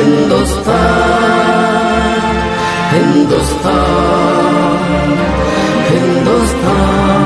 हिंदुस्तान हिंदुस्तान हिंदुस्तान।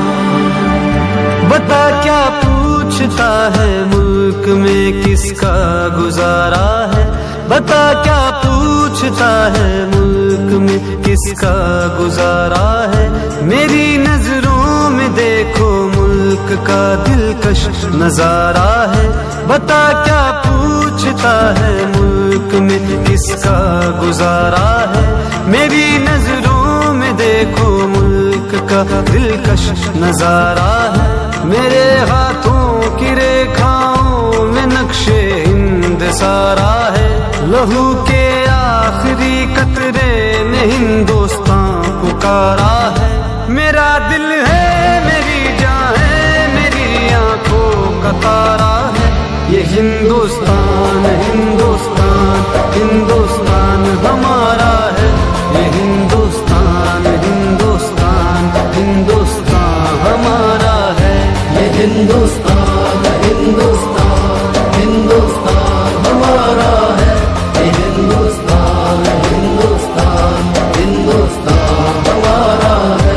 बता क्या पूछता है मुल्क में किसका गुजारा है, बता क्या पूछता है मुल्क में किसका गुजारा है। मेरी नजरों में देखो मुल्क का दिलकश नजारा है, बता क्या पूछता है मुल्क में किसका गुजारा है। मेरी नजरों में देखो मुल्क का दिलकश नजारा है। मेरे हाथों की रेखाओं में नक्शे हिंद सारा है, लहू के आखिरी कतरे में हिंदुस्तान पुकारा है। मेरा दिल है मेरी जान है मेरी आंखों का तारा है, ये हिंदुस्तान हिंदुस्तान हिंदुस्तान हमारा है। ये हिंदुस्तान हिंदुस्तान हिंदुस्तान हमारा है। ये हिंदुस्तान हिंदुस्तान हिंदुस्तान हमारा है। ये हिंदुस्तान हिंदुस्तान हिंदुस्तान हमारा है।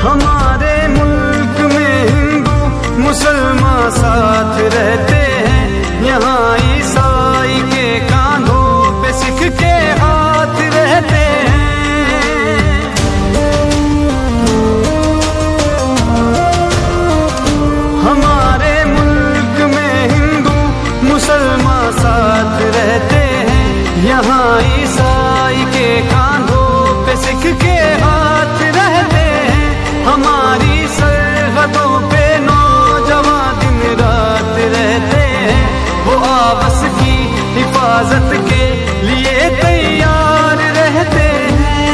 हमारे मुल्क में हिंदू मुसलमान साथ रहते हैं, यहाँ ईसाई के कांधों पे सिख के हाथ रहते हैं। हमारे मुल्क में हिंदू मुसलमान साथ रहते हैं, यहाँ ईसाई के कांधों पे सिख के हाथ रहते हैं। हमारी सरहदों पे नौजवान दिन रात रहते हैं, वो आपस की हिफाजत के लिए तैयार रहते हैं।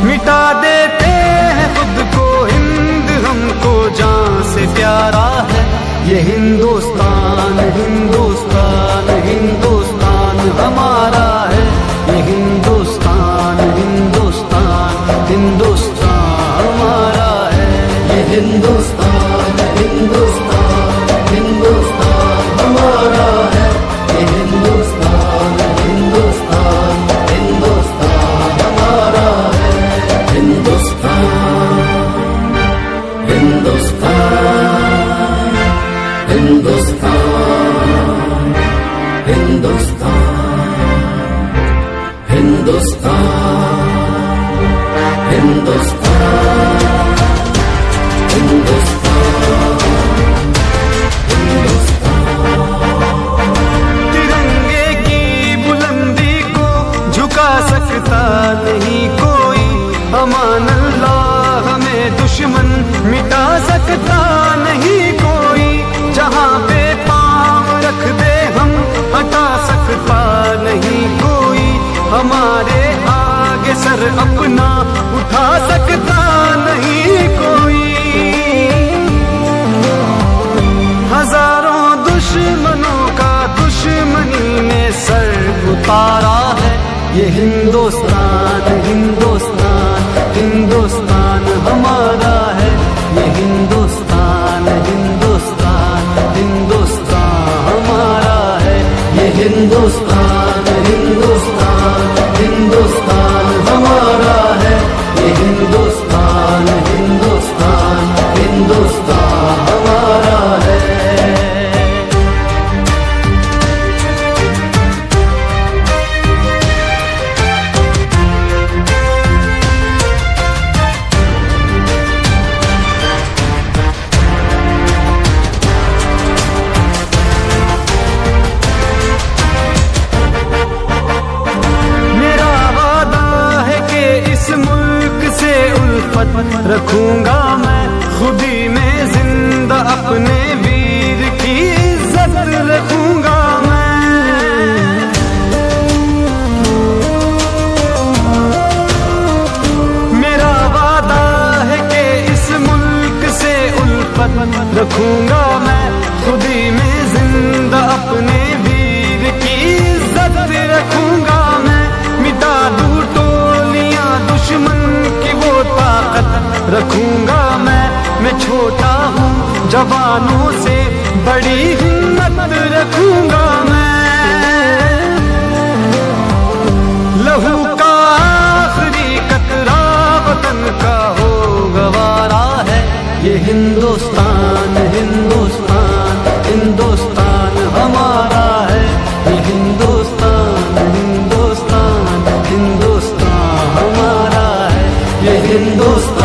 मिटा देते हैं खुद को हिंद हमको जान से प्यारा है। ये हिंदुस्तान हिंदुस्तान हिंदुस्तान हमारा है। ये हिंदुस्तान हिंदुस्तान हिंदुस्तान हमारा है। ये हिंदुस्तान हिंदुस्तान हिंदुस्तान हमारा है। ये हिंदुस्तान हिंदुस्तान हिंदुस्तान हमारा है। हिंदुस्तान हिंदुस्तान हिंदुस्तान हिंदुस्तान हिंदुस्तान तिरंगे की बुलंदी को झुका सकता नहीं कोई, अमान अल्लाह हमें दुश्मन मिटा सकता नहीं कोई। जहाँ पे पाँव रख दे हम हटा सकता नहीं कोई, हमारे आगे सर अपना उठा सकता नहीं कोई। हजारों दुश्मनों का दुश्मनी ने सर उतारा है। ये हिंदुस्तान हिंदुस्तान हिंदुस्तान हमारा है। ये हिंदुस्तान हिंदुस्तान हिंदुस्तान हमारा है। ये हिंदुस्तान हिंदुस्तान हिंदुस्तान हमारा है। ये हिंदुस्तान हिंदुस्तान हिंदुस्तान हमारा है। रखूंगा मैं खुदी में जिंदा अपने वीर की इज्जत रखूंगा मैं। रखूंगा मैं छोटा हूँ जवानों से बड़ी हिम्मत रखूंगा मैं। लहू का आखिरी कतरा वतन का हो गवारा है, ये हिंदुस्तान हिंदुस्तान हिंदुस्तान हमारा है, ये हिंदुस्तान हिंदुस्तान हिंदुस्तान हमारा है, ये हिंदुस्तान